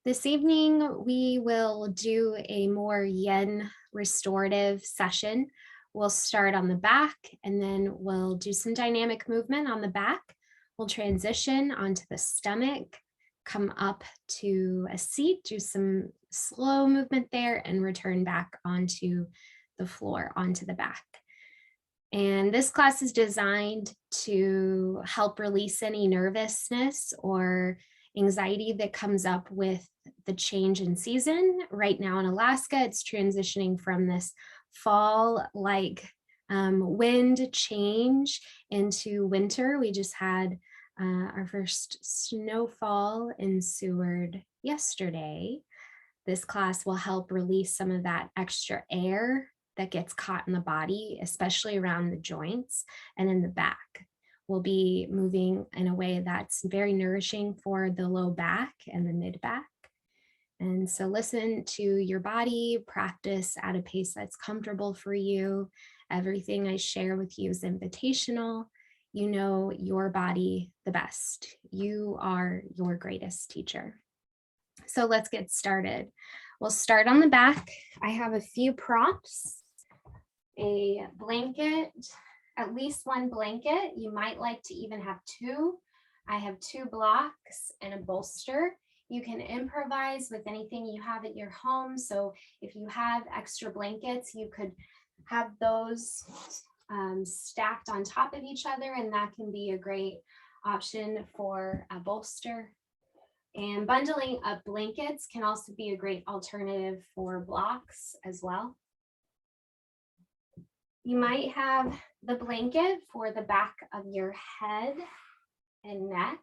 This evening, we will do a more yin restorative session. We'll start on the back and then we'll do some dynamic movement on the back. We'll transition onto the stomach, come up to a seat, do some slow movement there, and return back onto the floor, onto the back. And this class is designed to help release any nervousness or anxiety that comes up with the change in season. Right now in Alaska, it's transitioning from this fall-like wind change into winter. We just had our first snowfall in Seward yesterday. This class will help release some of that extra air that gets caught in the body, especially around the joints and in the back. We'll be moving in a way that's very nourishing for the low back and the mid back. And so listen to your body, practice at a pace that's comfortable for you. Everything I share with you is invitational. You know your body the best. You are your greatest teacher. So let's get started. We'll start on the back. I have a few props, a blanket, at least one blanket. You might like to even have two. I have 2 blocks and a bolster. You can improvise with anything you have at your home. So if you have extra blankets, you could have those stacked on top of each other, and that can be a great option for a bolster. And bundling up blankets can also be a great alternative for blocks as well. You might have the blanket for the back of your head and neck.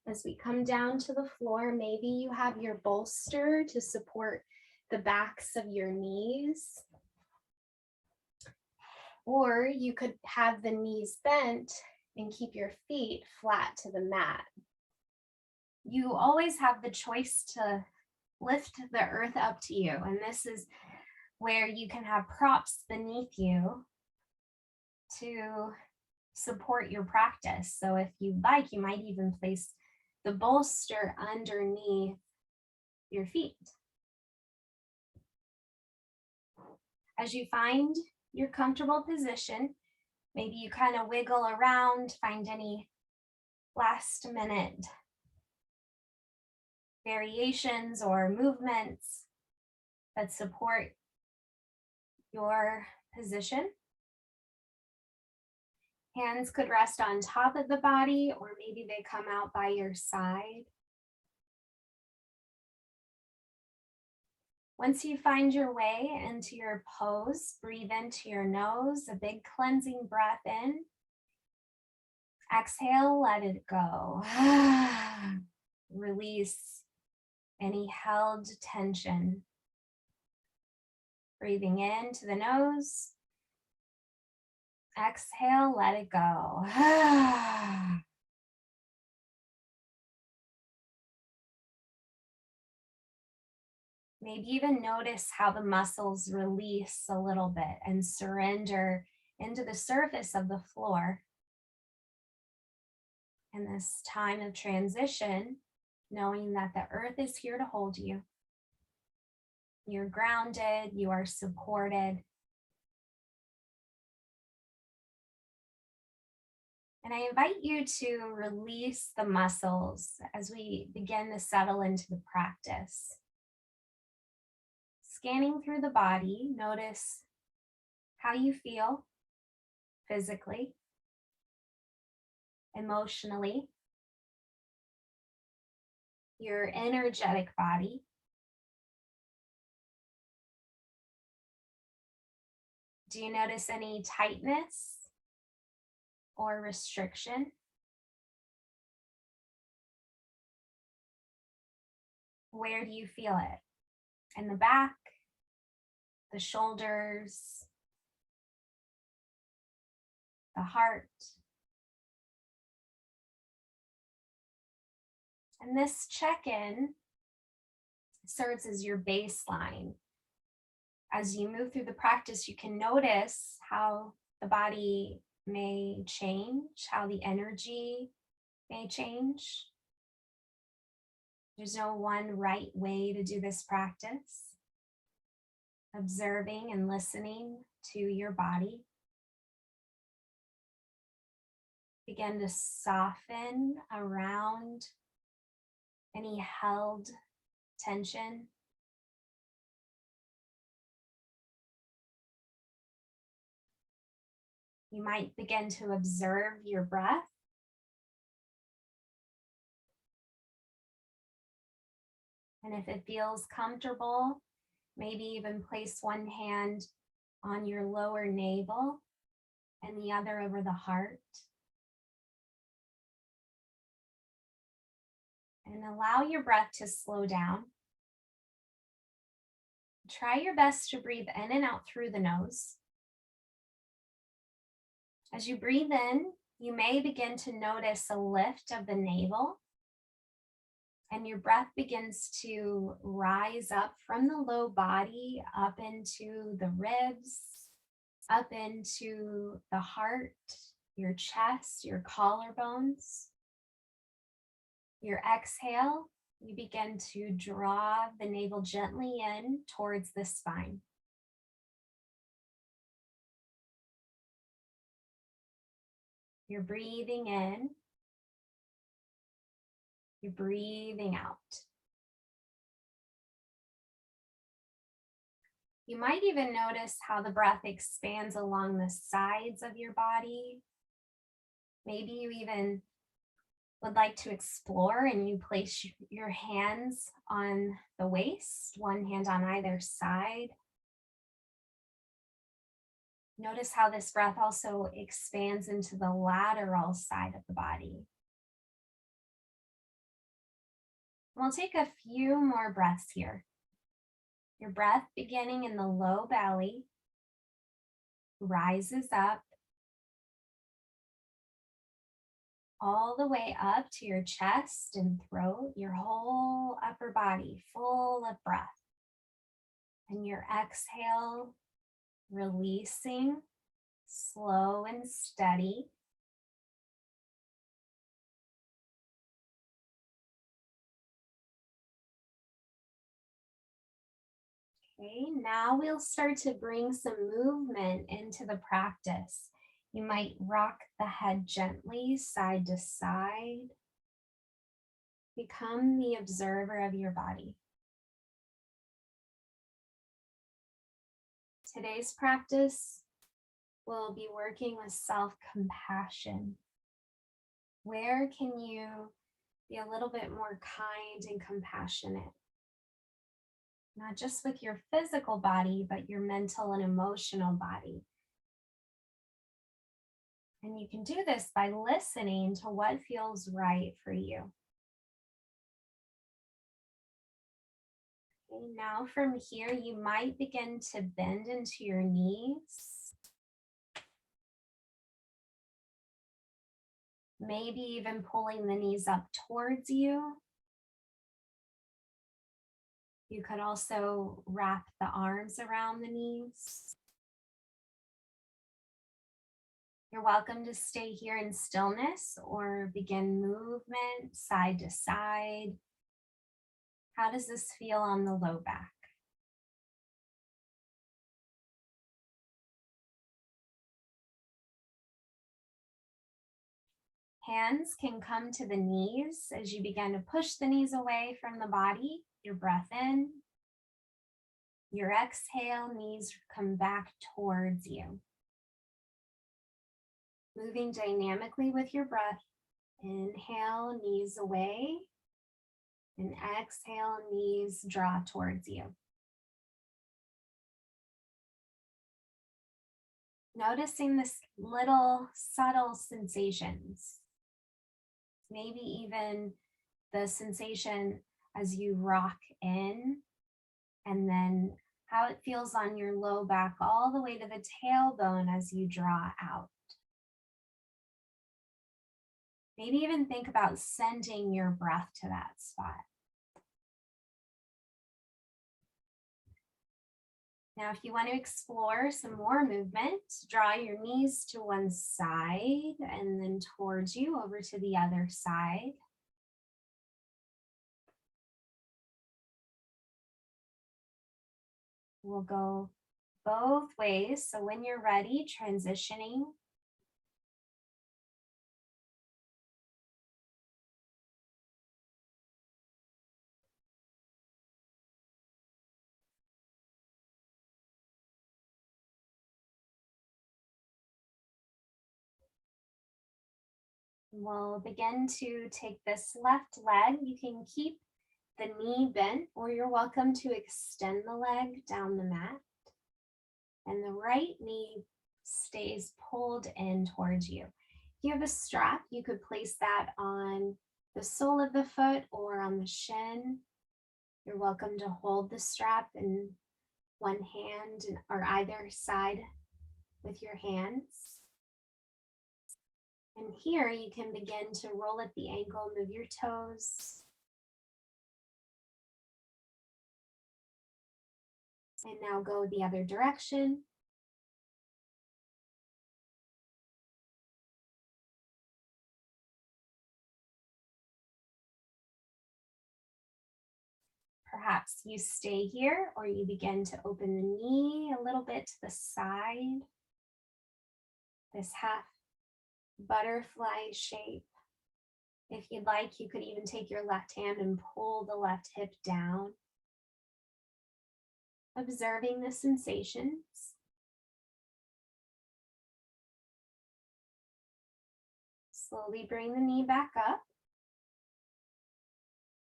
As we come down to the floor, maybe you have your bolster to support the backs of your knees. Or you could have the knees bent and keep your feet flat to the mat. You always have the choice to lift the earth up to you, and this is where you can have props beneath you to support your practice. So if you'd like, you might even place the bolster underneath your feet. As you find your comfortable position, maybe you kind of wiggle around, find any last minute variations or movements that support your position. Hands could rest on top of the body, or maybe they come out by your side. Once you find your way into your pose, breathe into your nose, a big cleansing breath in. Exhale, let it go. Release any held tension. Breathing in to the nose. Exhale, let it go. Maybe even notice how the muscles release a little bit and surrender into the surface of the floor. In this time of transition, knowing that the earth is here to hold you. You're grounded, you are supported. And I invite you to release the muscles as we begin to settle into the practice. Scanning through the body, notice how you feel physically, emotionally, your energetic body. Do you notice any tightness or restriction? Where do you feel it? In the back, the shoulders, the heart. And this check-in serves as your baseline. As you move through the practice, you can notice how the body may change, how the energy may change. There's no one right way to do this practice. Observing and listening to your body. Begin to soften around any held tension. You might begin to observe your breath. And if it feels comfortable, maybe even place one hand on your lower navel and the other over the heart. And allow your breath to slow down. Try your best to breathe in and out through the nose. As you breathe in, you may begin to notice a lift of the navel, and your breath begins to rise up from the low body, up into the ribs, up into the heart, your chest, your collarbones. Your exhale, you begin to draw the navel gently in towards the spine. You're breathing in, you're breathing out. You might even notice how the breath expands along the sides of your body. Maybe you even would like to explore and you place your hands on the waist, one hand on either side. Notice how this breath also expands into the lateral side of the body. We'll take a few more breaths here. Your breath beginning in the low belly rises up all the way up to your chest and throat, your whole upper body full of breath. And your exhale, releasing, slow and steady. Okay, now we'll start to bring some movement into the practice. You might rock the head gently side to side. Become the observer of your body. Today's practice will be working with self-compassion. Where can you be a little bit more kind and compassionate? Not just with your physical body, but your mental and emotional body. And you can do this by listening to what feels right for you. Okay, now from here, you might begin to bend into your knees. Maybe even pulling the knees up towards you. You could also wrap the arms around the knees. You're welcome to stay here in stillness or begin movement side to side. How does this feel on the low back? Hands can come to the knees as you begin to push the knees away from the body. Your breath in. Your exhale, knees come back towards you. Moving dynamically with your breath. Inhale, knees away. And exhale, knees draw towards you. Noticing this little subtle sensations. Maybe even the sensation as you rock in, and then how it feels on your low back all the way to the tailbone as you draw out. Maybe even think about sending your breath to that spot. Now, if you want to explore some more movement, draw your knees to one side and then towards you over to the other side. We'll go both ways. So when you're ready, transitioning. We'll begin to take this left leg. You can keep the knee bent, or you're welcome to extend the leg down the mat. And the right knee stays pulled in towards you. If you have a strap, you could place that on the sole of the foot or on the shin. You're welcome to hold the strap in one hand or either side with your hands. And here you can begin to roll at the ankle, move your toes. And now go the other direction. Perhaps you stay here or you begin to open the knee a little bit to the side. This half butterfly shape. If you'd like, you could even take your left hand and pull the left hip down. Observing the sensations. Slowly bring the knee back up.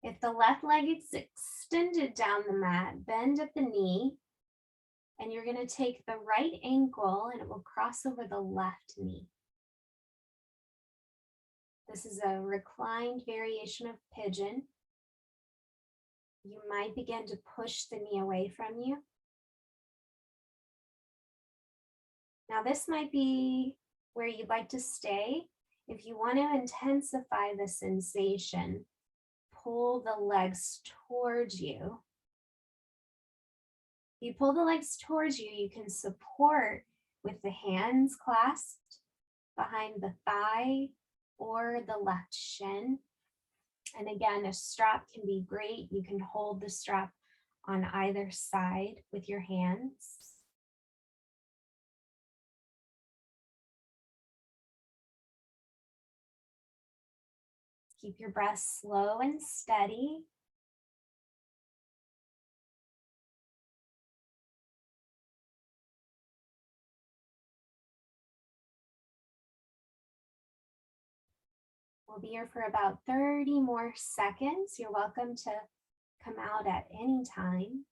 If the left leg is extended down the mat, bend at the knee, and you're going to take the right ankle and it will cross over the left knee. This is a reclined variation of pigeon. You might begin to push the knee away from you. Now this might be where you'd like to stay. If you want to intensify the sensation, pull the legs towards you. If you pull the legs towards you, you can support with the hands clasped behind the thigh or the left shin. And again, a strap can be great. You can hold the strap on either side with your hands. Keep your breath slow and steady. We'll be here for about 30 more seconds. You're welcome to come out at any time.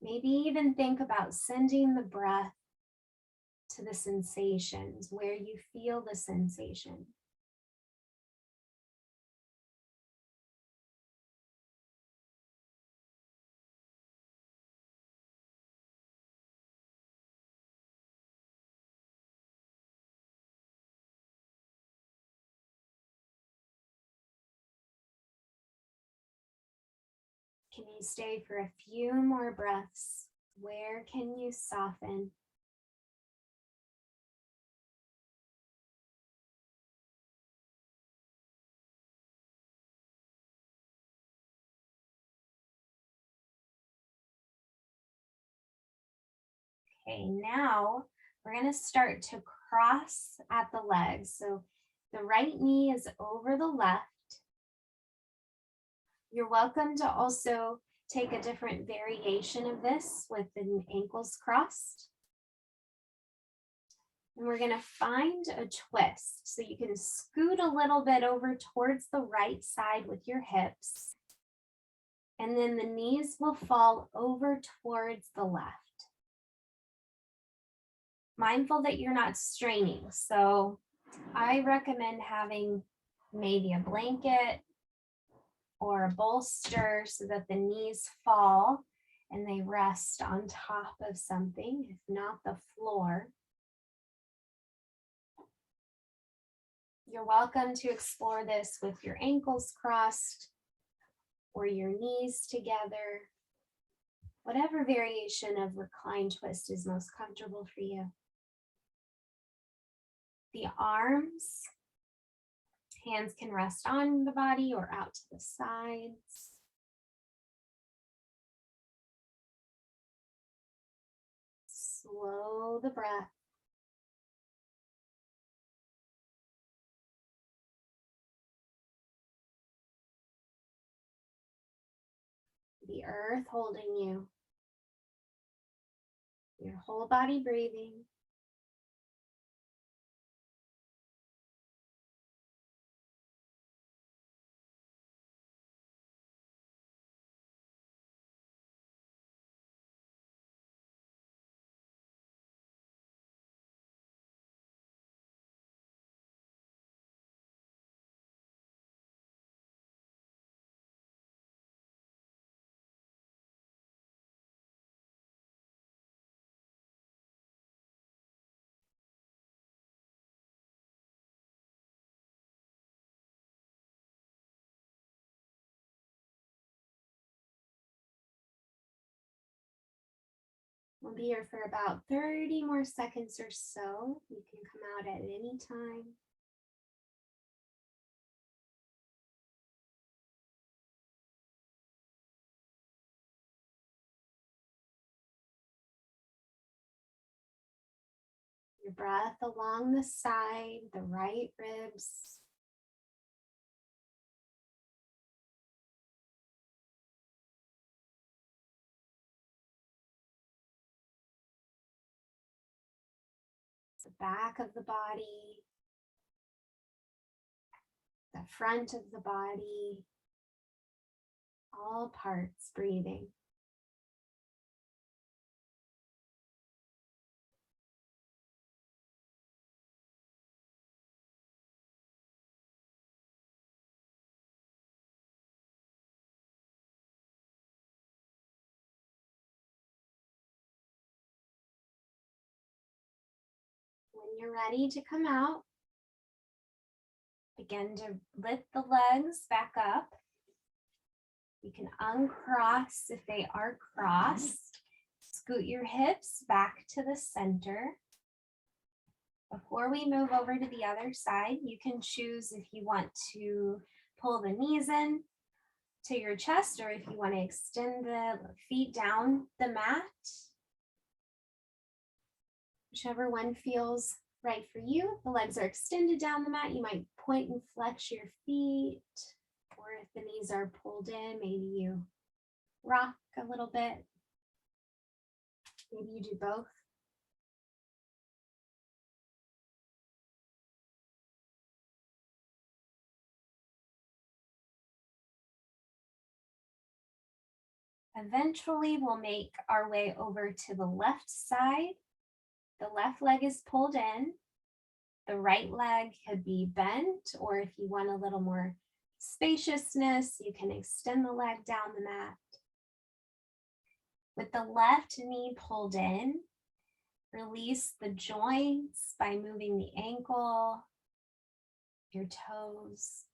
Maybe even think about sending the breath to the sensations, where you feel the sensation. Can you stay for a few more breaths? Where can you soften? Okay, now we're going to start to cross at the legs. So the right knee is over the left. You're welcome to also take a different variation of this with the ankles crossed. And we're going to find a twist. So you can scoot a little bit over towards the right side with your hips. And then the knees will fall over towards the left. Mindful that you're not straining. So I recommend having maybe a blanket or a bolster so that the knees fall and they rest on top of something, if not the floor. You're welcome to explore this with your ankles crossed or your knees together. Whatever variation of reclined twist is most comfortable for you. The arms, hands can rest on the body or out to the sides. slow the breath. The earth holding you. Your whole body breathing. We'll be here for about 30 more seconds or so. You can come out at any time. Your breath along the side, the right ribs. The back of the body, the front of the body, all parts breathing. When you're ready to come out, begin to lift the legs back up. You can uncross if they are crossed. Scoot your hips back to the center. Before we move over to the other side, you can choose if you want to pull the knees in to your chest or if you want to extend the feet down the mat. Whichever one feels right for you. The legs are extended down the mat. You might point and flex your feet, or if the knees are pulled in, maybe you rock a little bit. Maybe you do both. Eventually, we'll make our way over to the left side. The left leg is pulled in. The right leg could be bent, or if you want a little more spaciousness, you can extend the leg down the mat. With the left knee pulled in, release the joints by moving the ankle, your toes.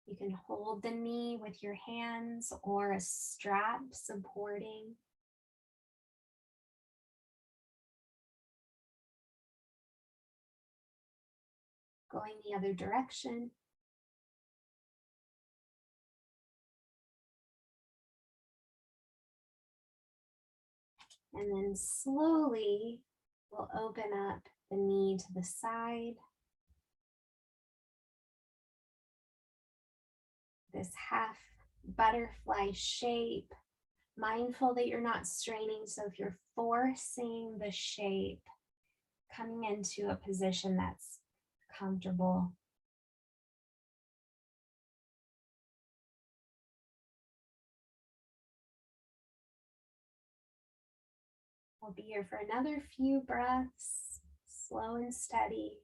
You can hold the knee with your hands or a strap supporting. Going the other direction. And then slowly we'll open up the knee to the side. This half butterfly shape, mindful that you're not straining. So if you're forcing the shape, coming into a position that's comfortable. We'll be here for another few breaths, slow and steady.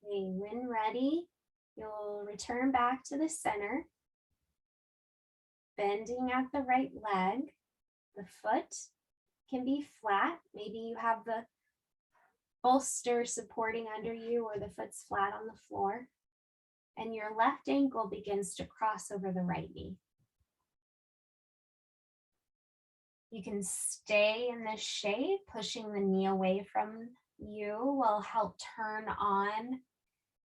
Okay, when ready, you'll return back to the center, bending at the right leg. The foot can be flat. Maybe you have the bolster supporting under you or the foot's flat on the floor. And your left ankle begins to cross over the right knee. You can stay in this shape, pushing the knee away from you will help turn on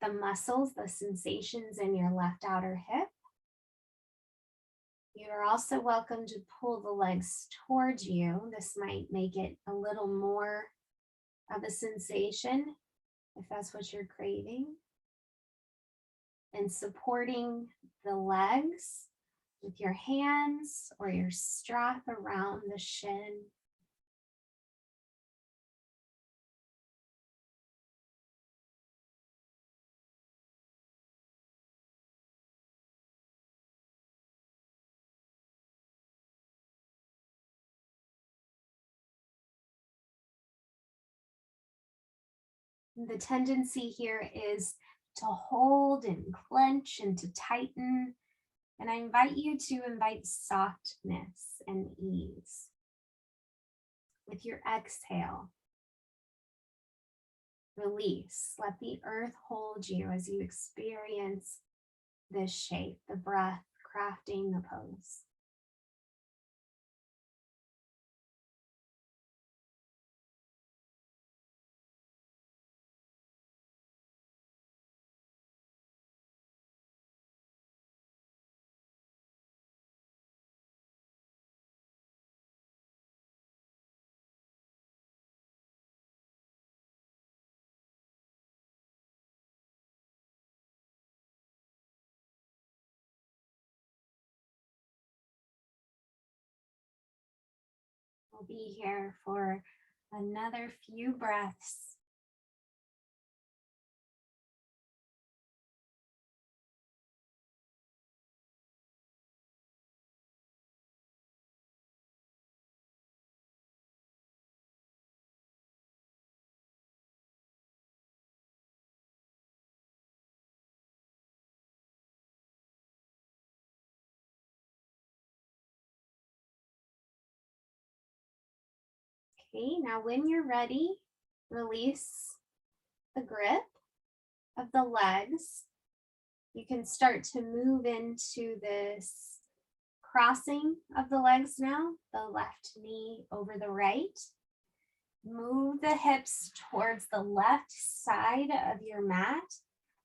the muscles, the sensations in your left outer hip. You are also welcome to pull the legs towards you. This might make it a little more of a sensation if that's what you're craving. And supporting the legs with your hands or your strap around the shin. The tendency here is to hold and clench and to tighten. And I invite you to invite softness and ease. With your exhale, release. Let the earth hold you as you experience this shape, the breath crafting the pose. We'll be here for another few breaths. Okay, now when you're ready, release the grip of the legs. You can start to move into this crossing of the legs now, the left knee over the right. Move the hips towards the left side of your mat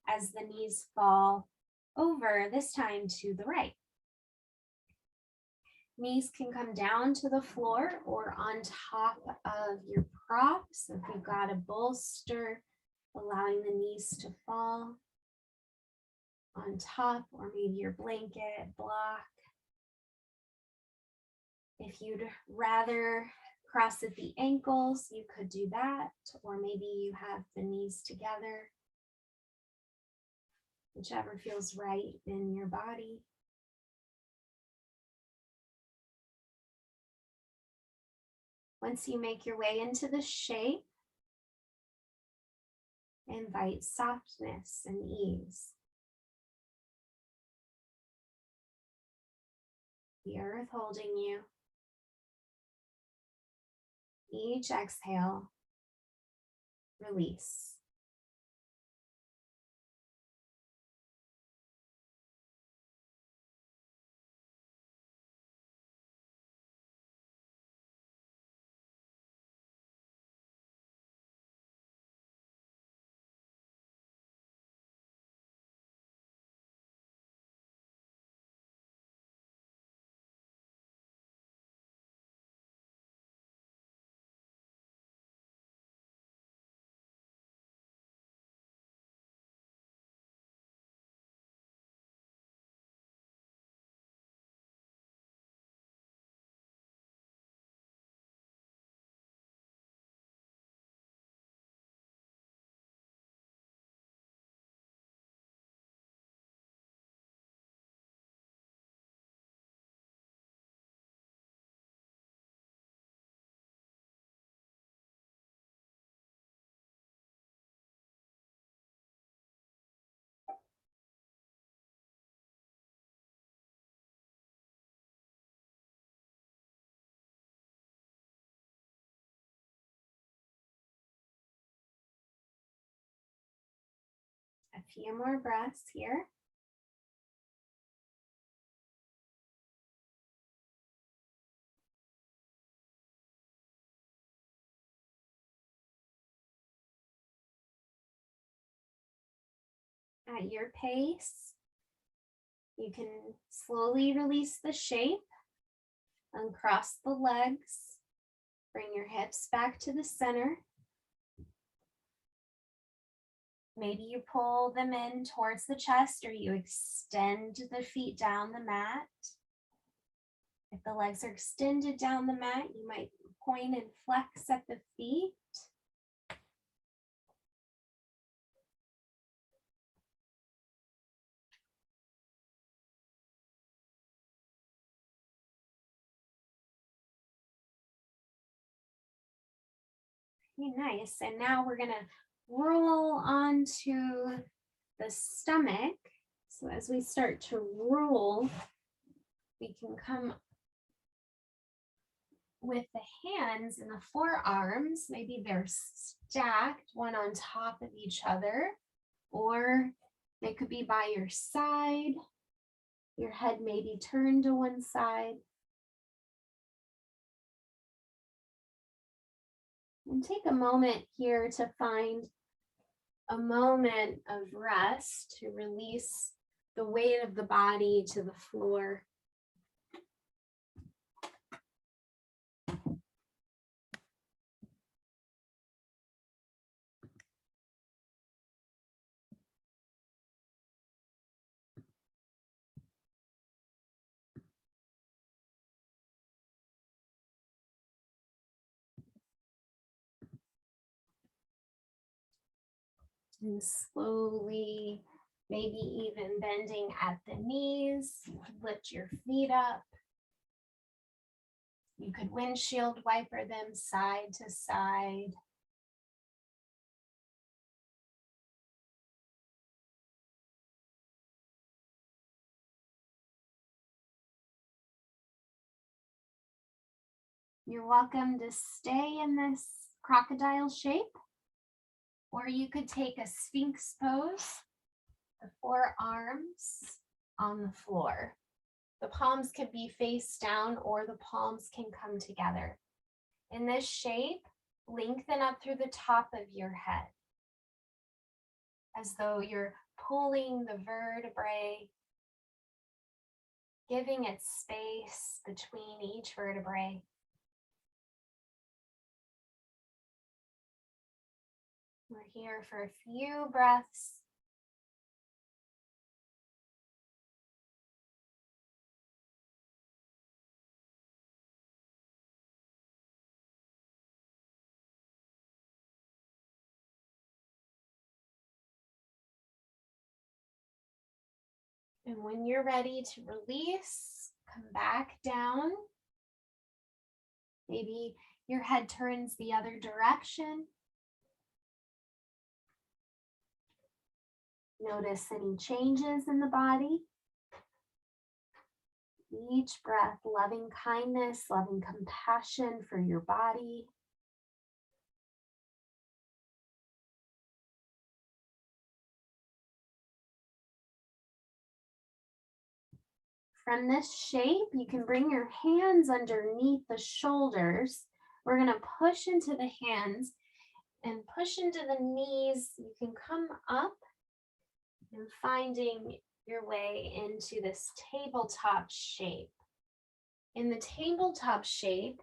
as the knees fall over, this time to the right. Knees can come down to the floor or on top of your prop. So if you've got a bolster, allowing the knees to fall on top, or maybe your blanket block. If you'd rather cross at the ankles, you could do that, or maybe you have the knees together, whichever feels right in your body. Once you make your way into the shape, invite softness and ease. The earth holding you. Each exhale, release. A few more breaths here. at your pace. You can slowly release the shape, uncross the legs, bring your hips back to the center. Maybe you pull them in towards the chest or you extend the feet down the mat. If the legs are extended down the mat, you might point and flex at the feet. Okay, nice. And now we're going to roll onto the stomach. So as we start to roll, we can come with the hands and the forearms. Maybe they're stacked one on top of each other, or they could be by your side. Your head may be turned to one side. And take a moment here to find a moment of rest to release the weight of the body to the floor. And slowly, maybe even bending at the knees, lift your feet up. You could windshield wiper them side to side. You're welcome to stay in this crocodile shape, or you could take a sphinx pose, the forearms on the floor. The palms can be face down or the palms can come together. In this shape, lengthen up through the top of your head, as though you're pulling the vertebrae, giving it space between each vertebrae. We're here for a few breaths. And when you're ready to release, come back down. Maybe your head turns the other direction. Notice any changes in the body. Each breath, loving kindness, loving compassion for your body. From this shape, you can bring your hands underneath the shoulders. We're going to push into the hands and push into the knees. You can come up and finding your way into this tabletop shape. In the tabletop shape,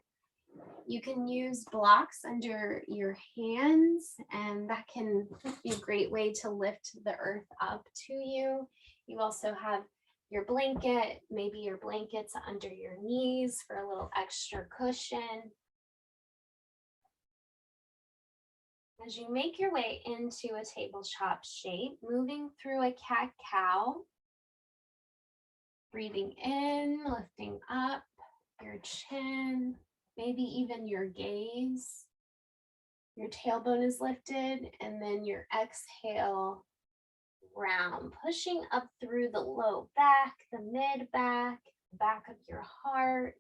you can use blocks under your hands, and that can be a great way to lift the earth up to you. You also have your blanket, maybe your blankets under your knees for a little extra cushion. As you make your way into a tabletop shape, moving through a cat-cow, breathing in, lifting up your chin, maybe even your gaze. Your tailbone is lifted, and then your exhale, round, pushing up through the low back, the mid back, back of your heart.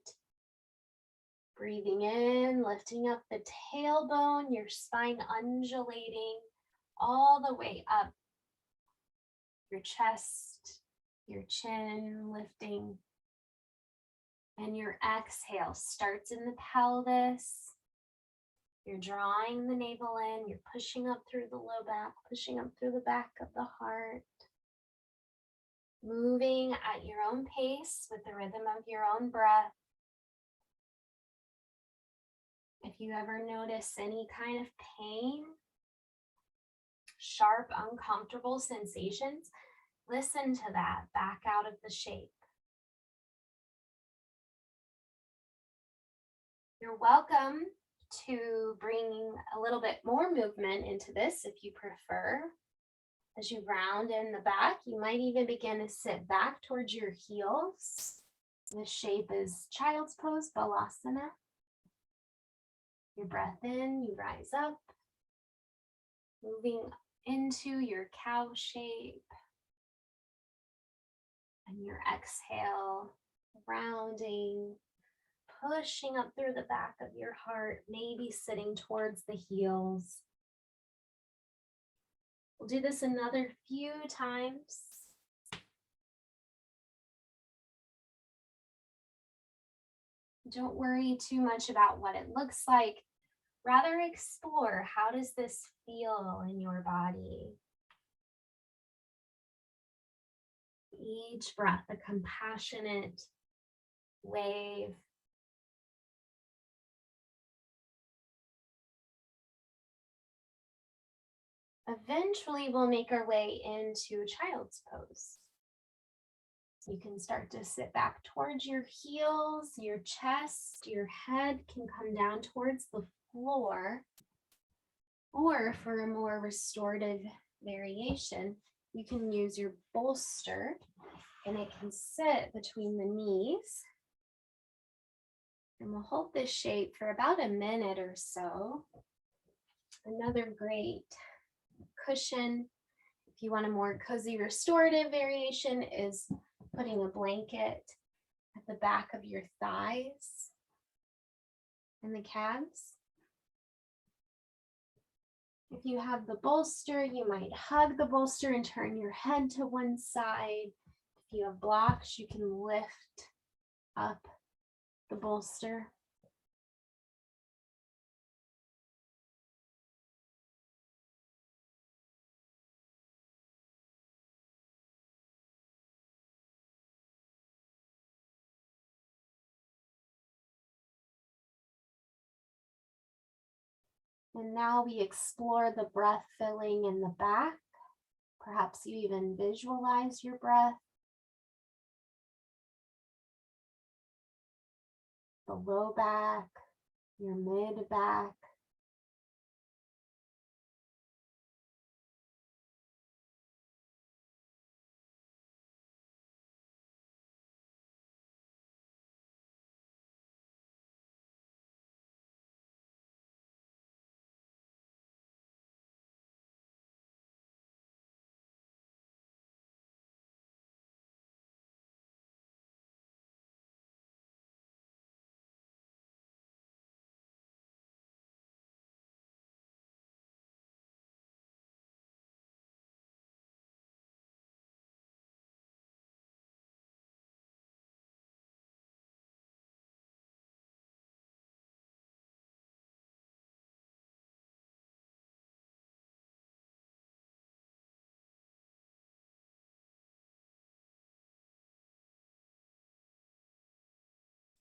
Breathing in, lifting up the tailbone, your spine undulating all the way up your chest, your chin lifting. And your exhale starts in the pelvis. You're drawing the navel in, you're pushing up through the low back, pushing up through the back of the heart. moving at your own pace with the rhythm of your own breath. If you ever notice any kind of pain, sharp, uncomfortable sensations, listen to that back out of the shape. You're welcome to bring a little bit more movement into this if you prefer. As you round in the back, you might even begin to sit back towards your heels. This shape is child's pose, balasana. Your breath in, you rise up, moving into your cow shape. And your exhale, rounding, pushing up through the back of your heart, maybe sitting towards the heels. We'll do this another few times. Don't worry too much about what it looks like. Rather explore, how does this feel in your body? Each breath, a compassionate wave. Eventually, we'll make our way into child's pose. You can start to sit back towards your heels, your chest, your head can come down towards the floor. Or for a more restorative variation, you can use your bolster and it can sit between the knees. And we'll hold this shape for about a minute or so. Another great cushion, if you want a more cozy restorative variation, is putting a blanket at the back of your thighs and the calves. If you have the bolster, you might hug the bolster and turn your head to one side. If you have blocks, you can lift up the bolster. And now we explore the breath filling in the back. Perhaps you even visualize your breath. The low back, your mid back.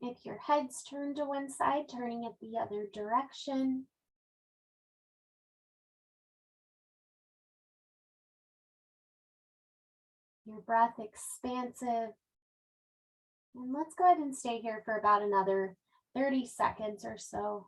If your head's turned to one side, turning it the other direction. Your breath expansive. And let's go ahead and stay here for about another 30 seconds or so.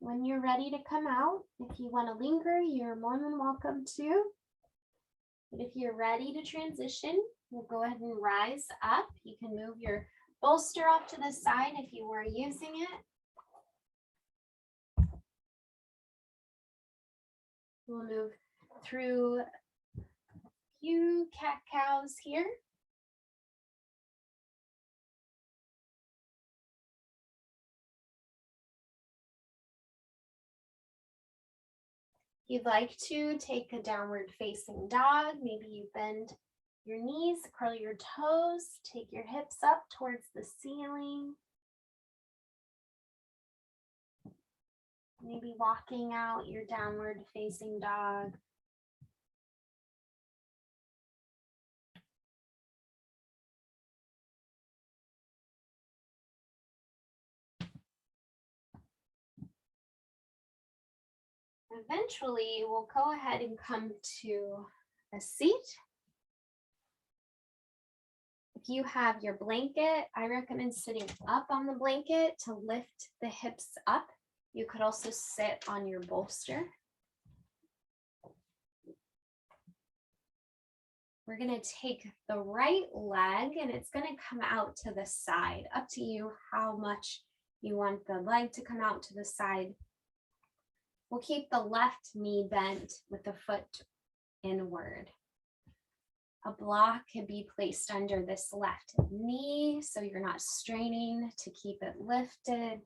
When you're ready to come out, if you want to linger, you're more than welcome to. But if you're ready to transition, we'll go ahead and rise up. You can move your bolster off to the side if you were using it. We'll move through a few cat-cows here. If you'd like to take a downward facing dog, maybe you bend your knees, curl your toes, take your hips up towards the ceiling. Maybe walking out your downward facing dog. Eventually, we'll go ahead and come to a seat. If you have your blanket, I recommend sitting up on the blanket to lift the hips up. You could also sit on your bolster. We're going to take the right leg and it's going to come out to the side. Up to you how much you want the leg to come out to the side. We'll keep the left knee bent with the foot inward. A block can be placed under this left knee so you're not straining to keep it lifted.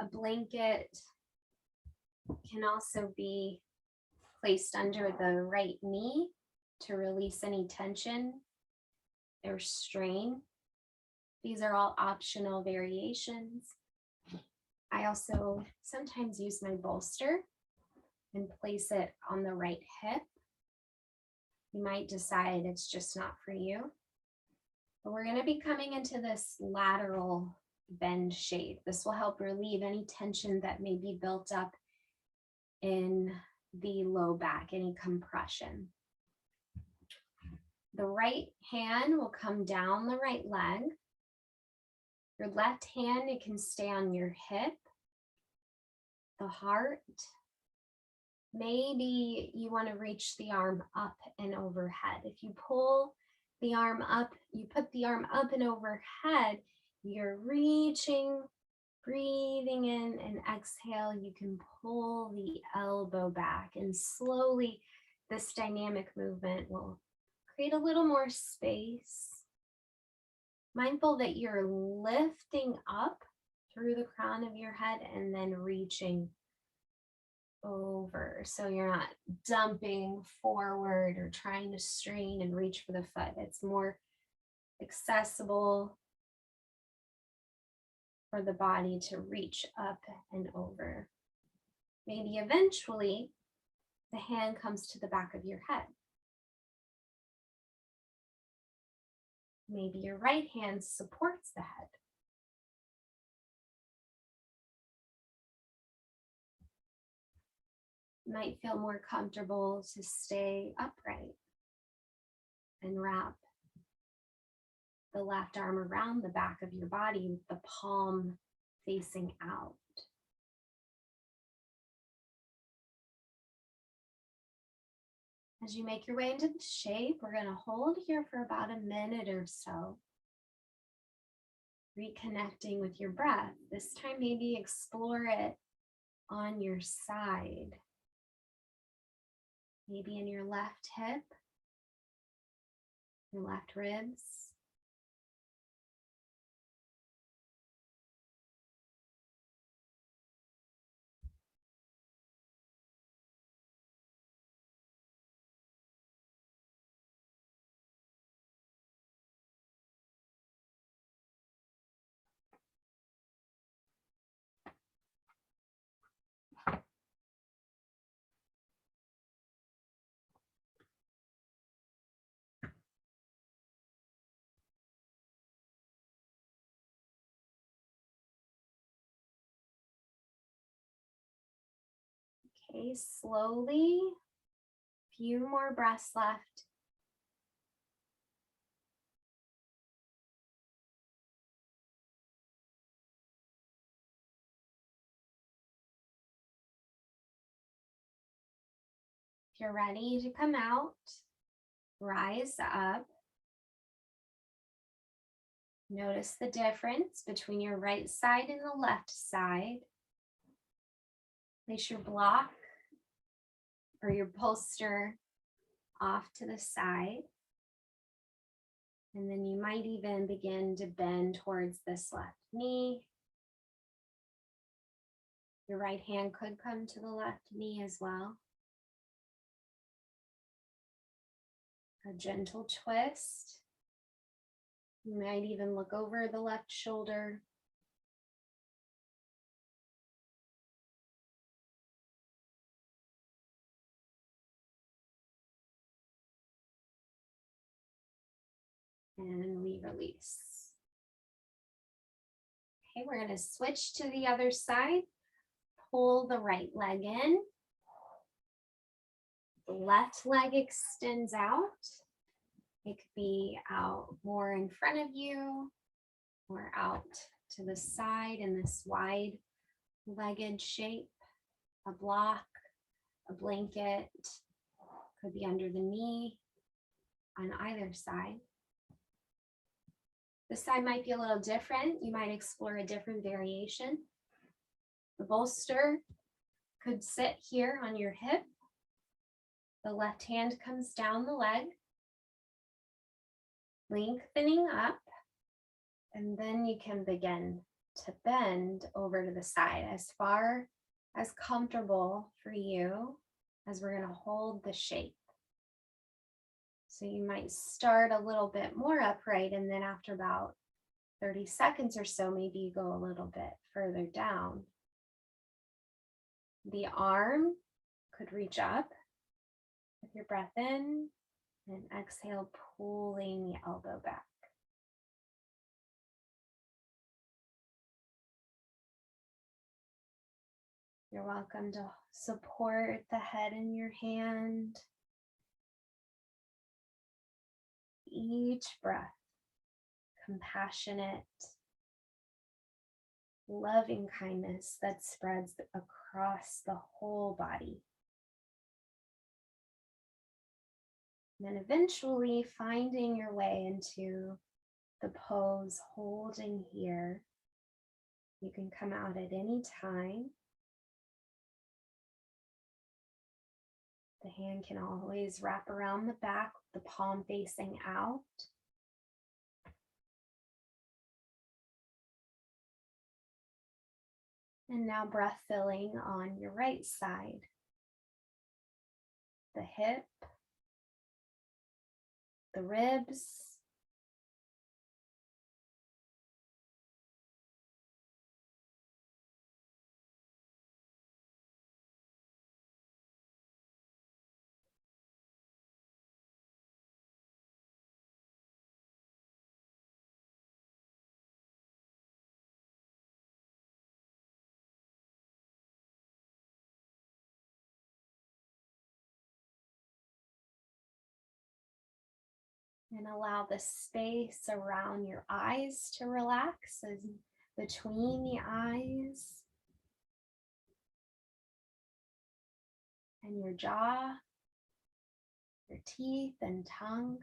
A blanket can also be placed under the right knee to release any tension or strain. These are all optional variations. I also sometimes use my bolster and place it on the right hip. You might decide it's just not for you. But we're going to be coming into this lateral bend shape. This will help relieve any tension that may be built up in the low back, any compression. The right hand will come down the right leg. Your left hand, it can stay on your hip, the heart. Maybe you want to reach the arm up and overhead. If you pull the arm up, you put the arm up and overhead, you're reaching, breathing in and exhale. You can pull the elbow back and slowly this dynamic movement will create a little more space. Mindful that you're lifting up through the crown of your head and then reaching over. So you're not dumping forward or trying to strain and reach for the foot. It's more accessible for the body to reach up and over. Maybe eventually the hand comes to the back of your head. Maybe your right hand supports the head. You might feel more comfortable to stay upright and wrap the left arm around the back of your body with the palm facing out. As you make your way into the shape, we're going to hold here for about a minute or so. Reconnecting with your breath. This time, maybe explore it on your side. Maybe in your left hip, your left ribs. Okay, slowly, few more breaths left. If you're ready to come out, rise up. Notice the difference between your right side and the left side. Place your block or your bolster off to the side. And then you might even begin to bend towards this left knee. Your right hand could come to the left knee as well. A gentle twist. You might even look over the left shoulder. And we release. Okay, we're going to switch to the other side. Pull the right leg in. The left leg extends out. It could be out more in front of you or out to the side in this wide-legged shape. A block, a blanket, could be under the knee on either side. This side might be a little different. You might explore a different variation. The bolster could sit here on your hip. The left hand comes down the leg, lengthening up, and then you can begin to bend over to the side as far as comfortable for you as we're going to hold the shape. So you might start a little bit more upright, and then after about 30 seconds or so, maybe you go a little bit further down. The arm could reach up with your breath in and exhale, pulling the elbow back. You're welcome to support the head in your hand. Each breath, compassionate, loving kindness that spreads across the whole body. And then eventually finding your way into the pose, holding here. You can come out at any time. The hand can always wrap around the back, the palm facing out. And now breath filling on your right side. The hip, the ribs, and allow the space around your eyes to relax as between the eyes and your jaw, your teeth and tongue.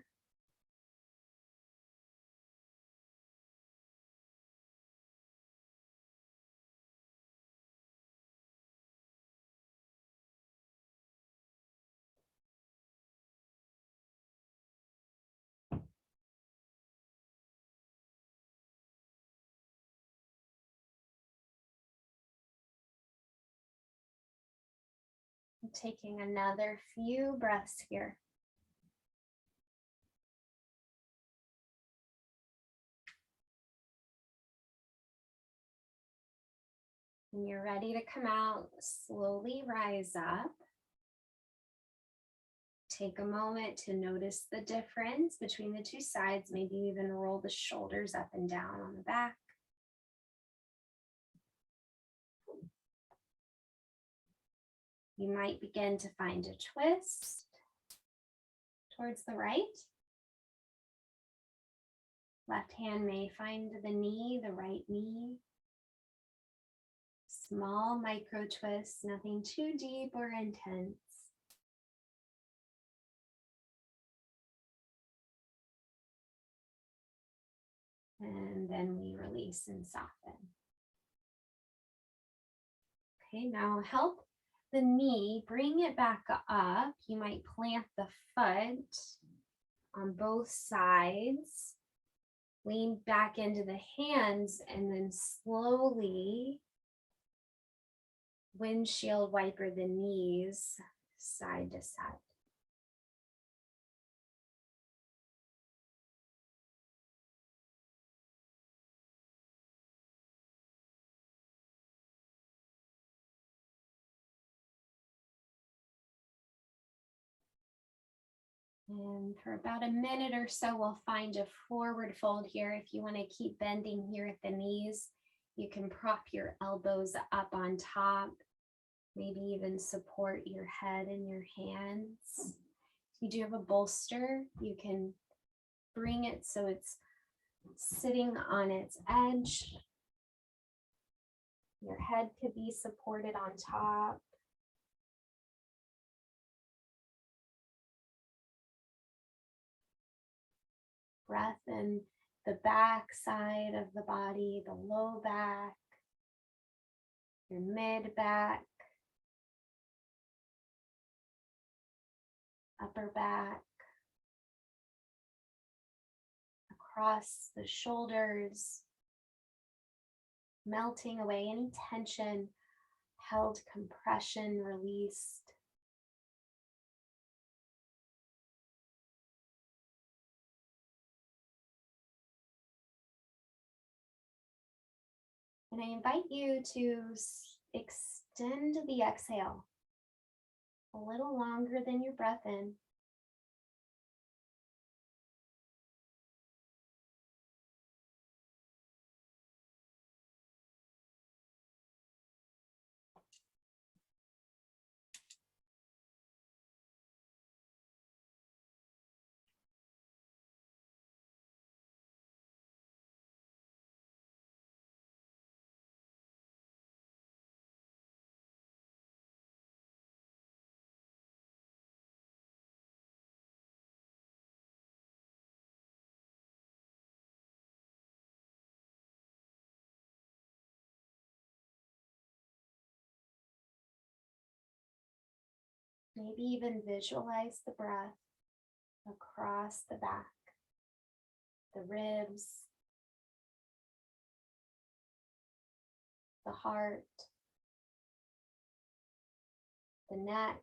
Taking another few breaths here. When you're ready to come out, slowly rise up. Take a moment to notice the difference between the two sides. Maybe even roll the shoulders up and down on the back. You might begin to find a twist towards the right. Left hand may find the knee, the right knee. Small micro twists, nothing too deep or intense. And then we release and soften. Okay, now help the knee, bring it back up. You might plant the foot on both sides. Lean back into the hands and then slowly windshield wiper the knees side to side. And for about a minute or so, we'll find a forward fold here. If you want to keep bending here at the knees, you can prop your elbows up on top, maybe even support your head in your hands. If you do have a bolster, you can bring it so it's sitting on its edge. Your head could be supported on top. Breath in the back side of the body, the low back, your mid back, upper back, across the shoulders, melting away any tension, held compression released. And I invite you to extend the exhale a little longer than your breath in. Maybe even visualize the breath across the back, the ribs, the heart, the neck,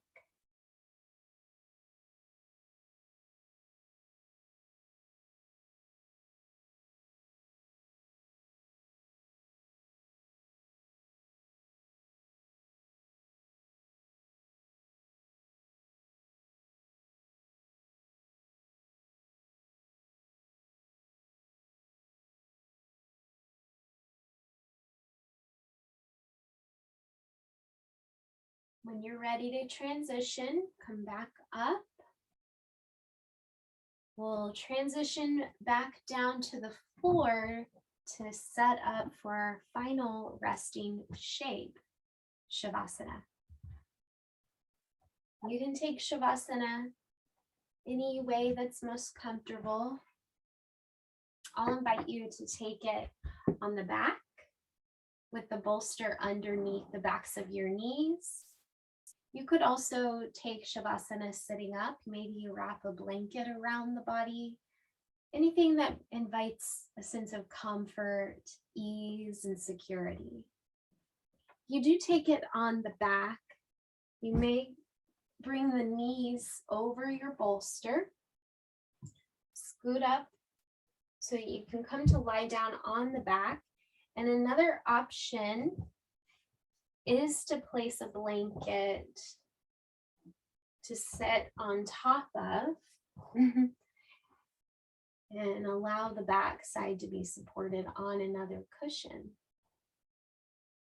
When you're ready to transition, come back up. We'll transition back down to the floor to set up for our final resting shape, shavasana. You can take shavasana any way that's most comfortable. I'll invite you to take it on the back with the bolster underneath the backs of your knees. You could also take shavasana sitting up. Maybe you wrap a blanket around the body. Anything that invites a sense of comfort, ease, and security. You do take it on the back. You may bring the knees over your bolster. Scoot up so you can come to lie down on the back. And another option is to place a blanket to sit on top of and allow the back side to be supported on another cushion.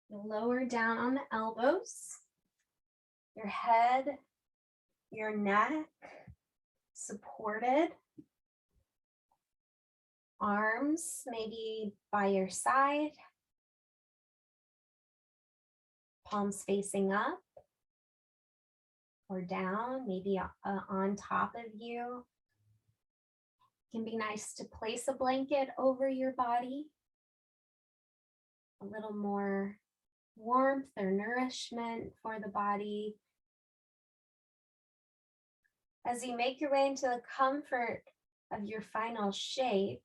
You'll lower down on the elbows, your head, your neck supported, arms maybe by your side, palms facing up or down, maybe on top of you. It can be nice to place a blanket over your body, a little more warmth or nourishment for the body. As you make your way into the comfort of your final shape,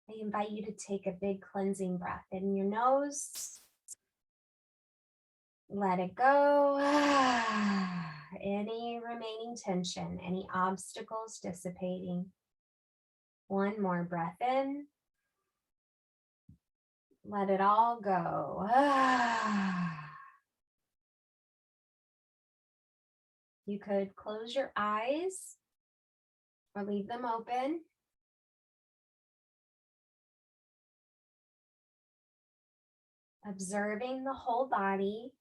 I invite you to take a big cleansing breath in your nose. Let it go. Any remaining tension, any obstacles dissipating. One more breath in. Let it all go. You could close your eyes or leave them open. Observing the whole body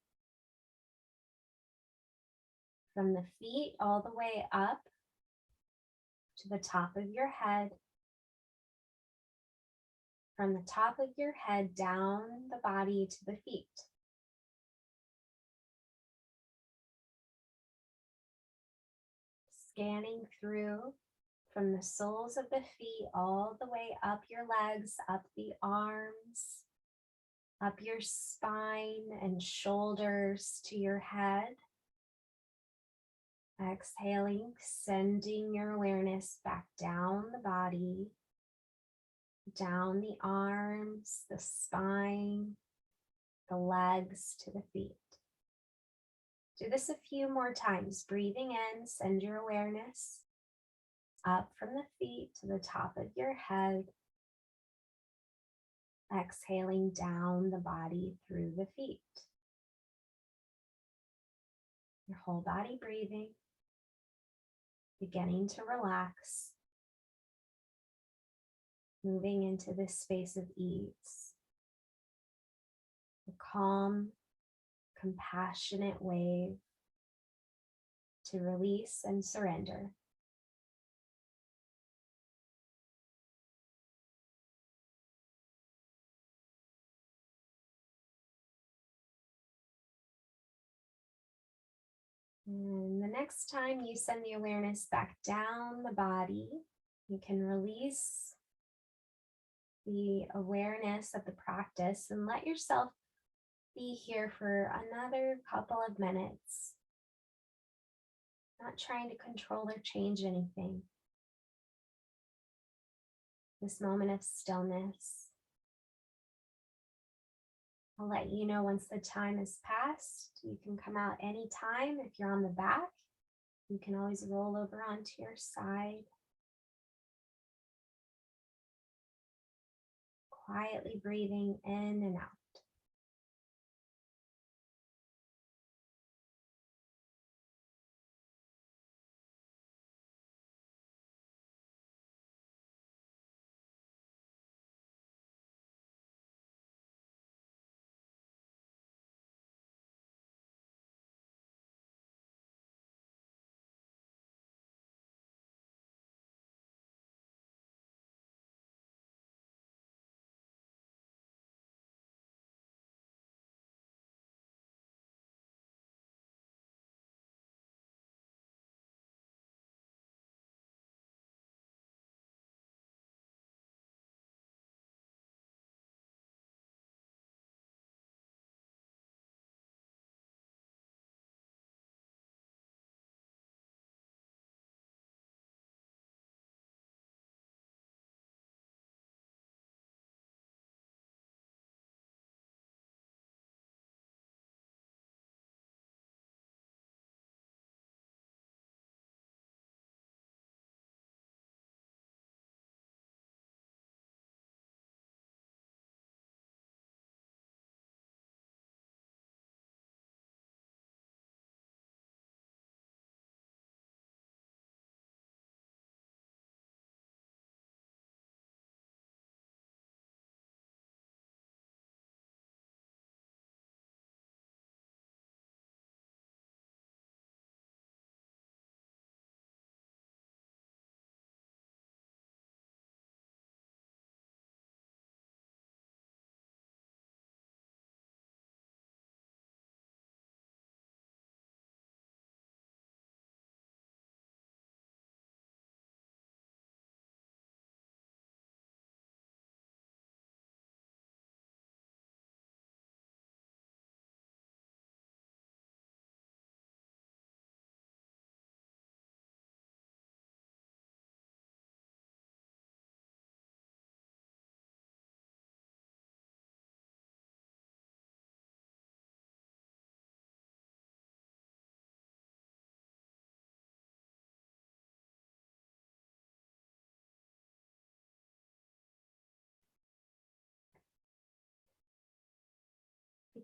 from the feet all the way up to the top of your head. From the top of your head down the body to the feet. Scanning through from the soles of the feet all the way up your legs, up the arms, up your spine and shoulders to your head. Exhaling, sending your awareness back down the body, down the arms, the spine, the legs to the feet. Do this a few more times. Breathing in, send your awareness up from the feet to the top of your head. Exhaling down the body through the feet. Your whole body breathing, beginning to relax, moving into this space of ease. A calm, compassionate wave to release and surrender. And the next time you send the awareness back down the body, you can release the awareness of the practice and let yourself be here for another couple of minutes. Not trying to control or change anything. This moment of stillness. I'll let you know once the time has passed. You can come out anytime. If you're on the back, you can always roll over onto your side. Quietly breathing in and out.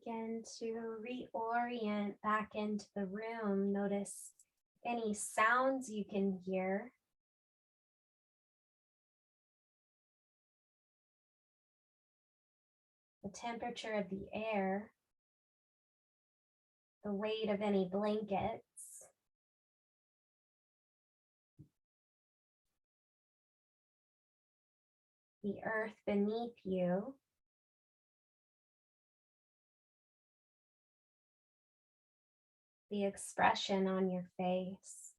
begin to reorient back into the room. Notice any sounds you can hear. The temperature of the air, the weight of any blankets, the earth beneath you, the expression on your face.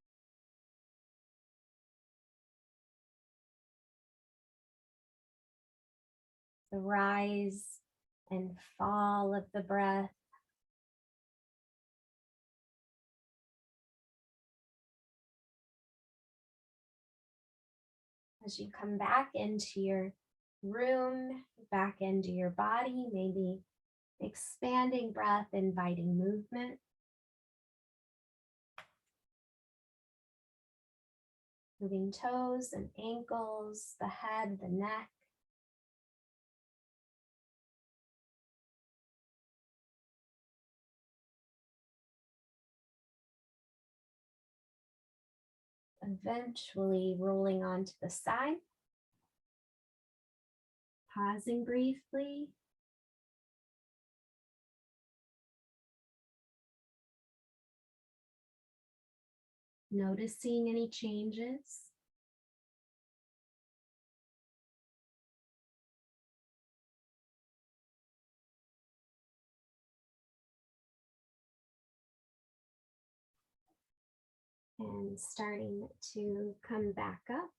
The rise and fall of the breath. As you come back into your room, back into your body, maybe expanding breath, inviting movement. Moving toes and ankles, the head, the neck. Eventually rolling onto the side. Pausing briefly. Noticing any changes. And starting to come back up.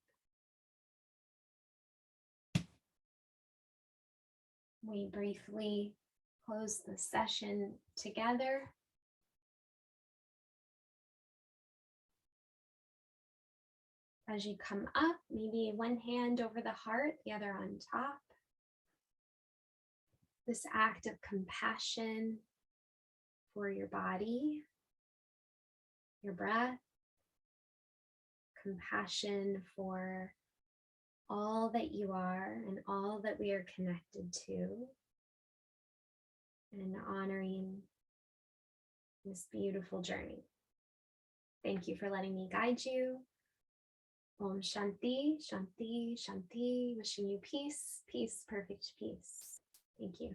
We briefly close the session together. As you come up, maybe one hand over the heart, the other on top. This act of compassion for your body, your breath, compassion for all that you are and all that we are connected to, and honoring this beautiful journey. Thank you for letting me guide you. Om Shanti, Shanti, Shanti. Wishing you peace, peace, perfect peace. Thank you.